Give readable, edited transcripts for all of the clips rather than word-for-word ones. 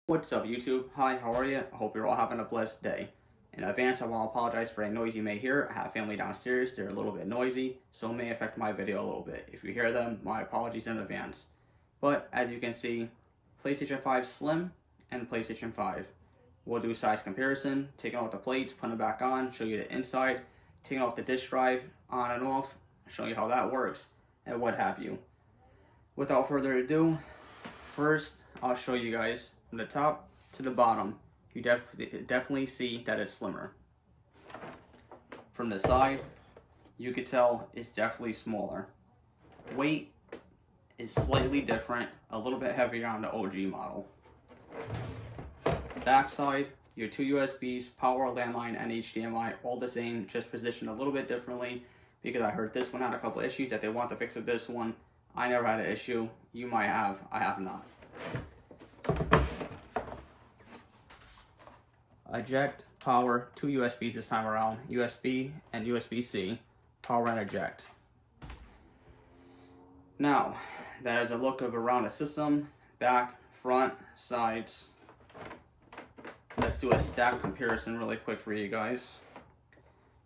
What's up YouTube? Hi, how are you? I hope you're all having a blessed day. In advance, I want to apologize for any noise you may hear. I have family downstairs, they're a little bit noisy, so it may affect my video a little bit. If you hear them, my apologies in advance. But as you can see, PlayStation 5 Slim and PlayStation 5. We'll do size comparison, taking off the plates, putting them back on, show you the inside, taking off the disk drive on and off, show you how that works, and what have you. Without further ado, first I'll show you guys from the top to the bottom. You definitely see that it's slimmer. From the side, you could tell it's definitely smaller. Weight is slightly different, a little bit heavier on the OG model. Back side, your two USBs, power, landline, and HDMI, all the same, just positioned a little bit differently because I heard this one had a couple issues that they want to fix with this one. I never had an issue. You might have. I have not. Eject, power, two USBs this time around. USB and USB-C. Power and eject. Now, that is a look of around the system. Back, front, sides. Let's do a stack comparison really quick for you guys.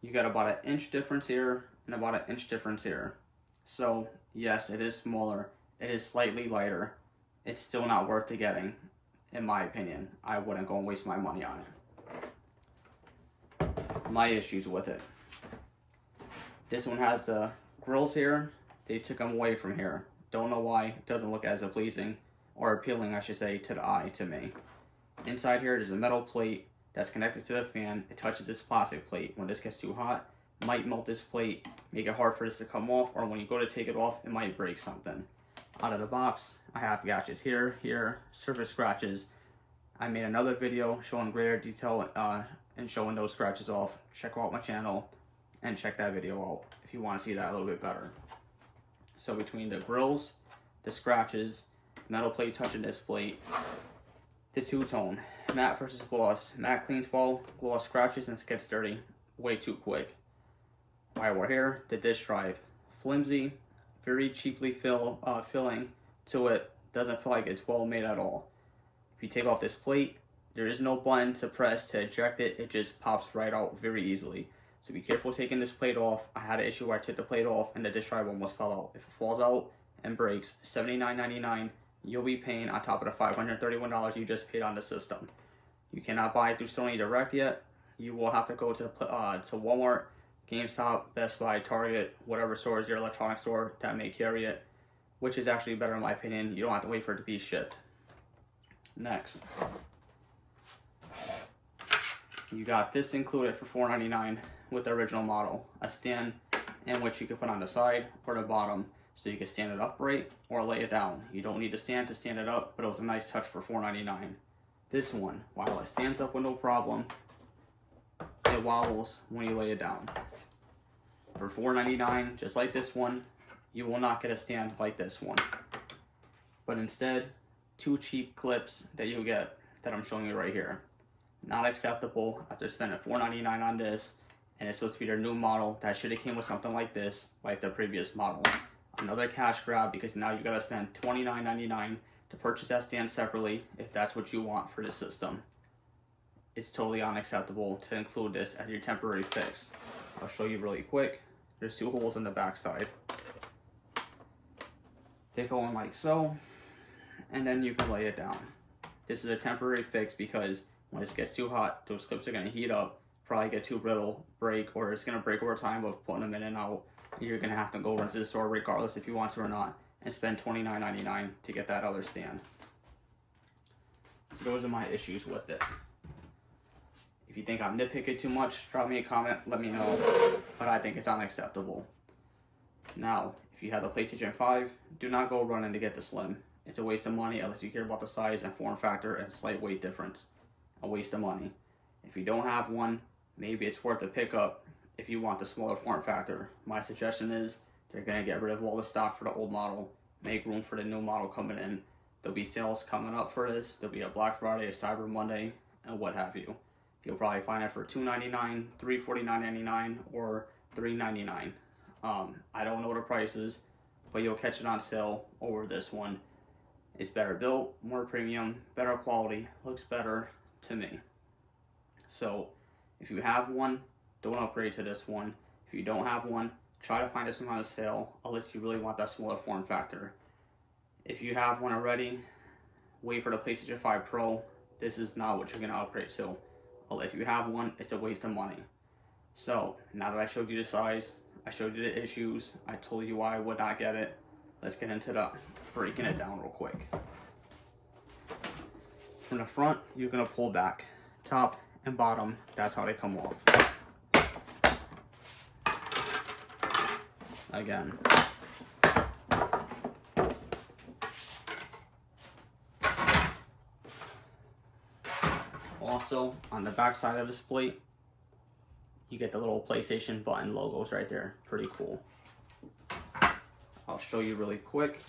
You got about an inch difference here and about an inch difference here. So, yes, it is smaller. It is slightly lighter. It's still not worth the getting, in my opinion. I wouldn't go and waste my money on it. My issues with it. This one has the grills here. They took them away from here. Don't know why. It doesn't look as pleasing, or appealing, I should say, to the eye, to me. Inside here, there's a metal plate that's connected to the fan. It touches this plastic plate. When this gets too hot, it might melt this plate, make it hard for this to come off, or when you go to take it off, it might break something. Out of the box, I have gashes here, surface scratches. I made another video showing greater detail and showing those scratches off. Check out my channel and check that video out if you want to see that a little bit better. So between the grills, the scratches, metal plate touching this plate, the two-tone, matte versus gloss. Matte cleans well, gloss scratches and gets dirty way too quick. While we're here, the disk drive. Flimsy, very cheaply filling to it. Doesn't feel like it's well made at all. If you take off this plate, there is no button to press to eject it. It just pops right out very easily. So be careful taking this plate off. I had an issue where I took the plate off and the disk drive almost fell out. If it falls out and breaks, $79.99. You'll be paying on top of the $531 you just paid on the system. You cannot buy it through Sony Direct yet. You will have to go to Walmart, GameStop, Best Buy, Target, whatever store is your electronic store that may carry it, which is actually better in my opinion. You don't have to wait for it to be shipped. Next, you got this included for $4.99 with the original model, a stand in which you can put on the side or the bottom. So you can stand it upright or lay it down. You don't need to stand it up, but it was a nice touch for $4.99. This one, while it stands up with no problem, it wobbles when you lay it down. For $4.99, just like this one, you will not get a stand like this one. But instead, two cheap clips that you get that I'm showing you right here. Not acceptable after spending $4.99 on this, and it's supposed to be their new model. That should have came with something like this, like the previous model. Another cash grab because now you gotta spend $29.99 to purchase that stand separately if that's what you want for the system. It's totally unacceptable to include this as your temporary fix. I'll show you really quick. There's two holes in the back side. They go in like so, and then you can lay it down. This is a temporary fix because when it gets too hot, those clips are gonna heat up, probably get too brittle, break, or it's gonna break over time of putting them in and out. You're gonna have to go into the store regardless if you want to or not and spend $29.99 to get that other stand. So those are my issues with it. If you think I'm nitpicking too much, drop me a comment, let me know, but I think it's unacceptable. Now, if you have the PlayStation 5, do not go running to get the Slim. It's a waste of money unless you care about the size and form factor and slight weight difference. A waste of money. If you don't have one, maybe it's worth a pickup if you want the smaller form factor. My suggestion is they're going to get rid of all the stock for the old model, make room for the new model coming in. There'll be sales coming up for this. There'll be a Black Friday, a Cyber Monday, and what have you. You'll probably find it for $2.99, $349.99, or $3.99. I don't know the prices, but you'll catch it on sale over this one. It's better built, more premium, better quality, looks better to me. So if you have one, don't upgrade to this one. If you don't have one, try to find this one on a sale, unless you really want that smaller form factor. If you have one already, wait for the PlayStation 5 Pro. This is not what you're gonna upgrade to. Well, if you have one, it's a waste of money. So now that I showed you the size, I showed you the issues, I told you why I would not get it, let's get into the breaking it down real quick. From the front, you're gonna pull back. Top and bottom, that's how they come off. Again. Also, on the back side of this plate, you get the little PlayStation button logos right there. Pretty cool. I'll show you really quick.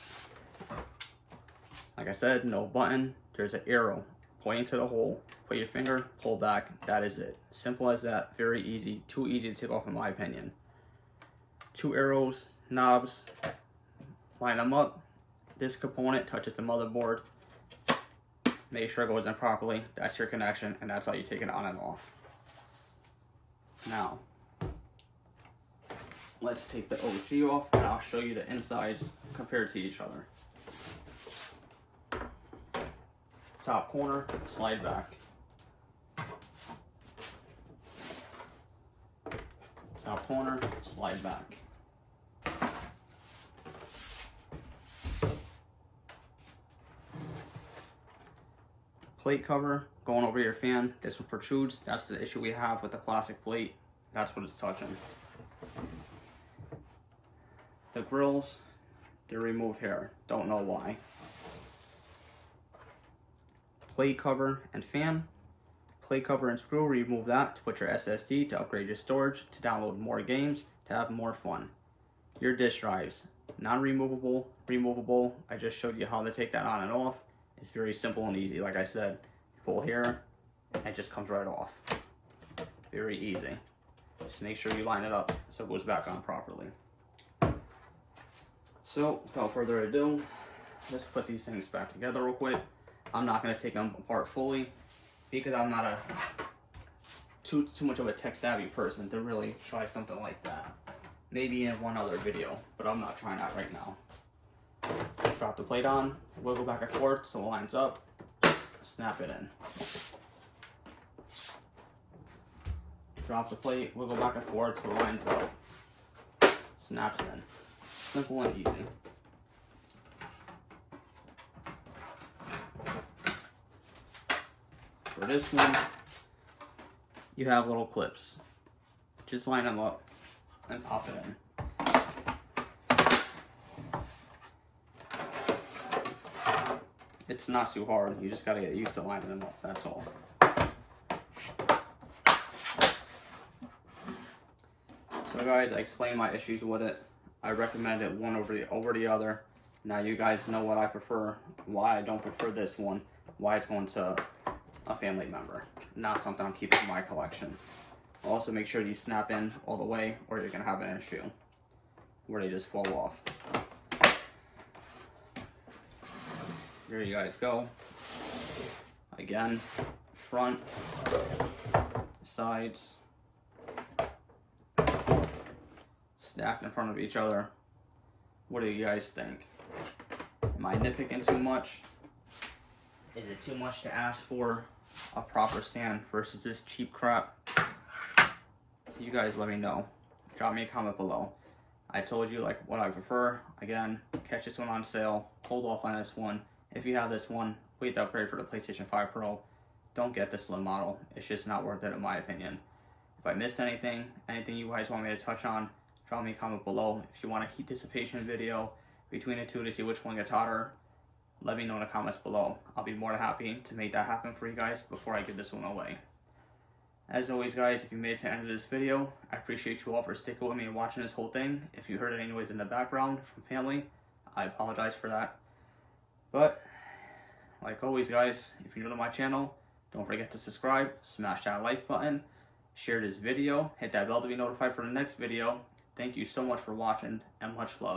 Like I said, no button. There's an arrow pointing to the hole. Put your finger, pull back. That is it. Simple as that. Very easy. Too easy to take off in my opinion. 2 arrows, knobs. Line them up. This component touches the motherboard. Make sure it goes in properly. That's your connection, and that's how you take it on and off. Now, let's take the OG off, and I'll show you the insides compared to each other. Top corner, slide back. Top corner, slide back. Plate cover going over your fan. This one protrudes. That's the issue we have with the plastic plate. That's what it's touching. The grills, they're removed here. Don't know why. Plate cover and fan. Plate cover and screw, remove that to put your SSD, to upgrade your storage, to download more games, to have more fun. Your disk drives, non-removable, removable. I just showed you how to take that on and off. It's very simple and easy. Like I said, you pull here, and it just comes right off. Very easy. Just make sure you line it up so it goes back on properly. So, without further ado, let's put these things back together real quick. I'm not going to take them apart fully because I'm not too much of a tech savvy person to really try something like that. Maybe in one other video, but I'm not trying that right now. Drop the plate on, wiggle back and forth so it lines up, snap it in. Drop the plate, wiggle back and forth so it lines up, snaps in. Simple and easy. For this one, you have little clips. Just line them up and pop it in. It's not too hard, you just gotta get used to lining them up, that's all. So guys, I explained my issues with it. I recommend it one over the other. Now you guys know what I prefer, why I don't prefer this one, why it's going to a family member. Not something I'm keeping in my collection. Also make sure these snap in all the way or you're gonna have an issue where they just fall off. Here you guys go. Again, front, sides, stacked in front of each other. What do you guys think? Am I nitpicking too much? Is it too much to ask for a proper stand versus this cheap crap? You guys let me know. Drop me a comment below. I told you like what I prefer. Again, catch this one on sale. Hold off on this one. If you have this one, wait to upgrade for the PlayStation 5 Pro. Don't get the slim model. It's just not worth it in my opinion. If I missed anything you guys want me to touch on, drop me a comment below. If you want a heat dissipation video between the two to see which one gets hotter, let me know in the comments below. I'll be more than happy to make that happen for you guys before I give this one away. As always guys, if you made it to the end of this video, I appreciate you all for sticking with me and watching this whole thing. If you heard any noise in the background from family, I apologize for that. But, like always guys, if you're new to my channel, don't forget to subscribe, smash that like button, share this video, hit that bell to be notified for the next video. Thank you so much for watching, and much love.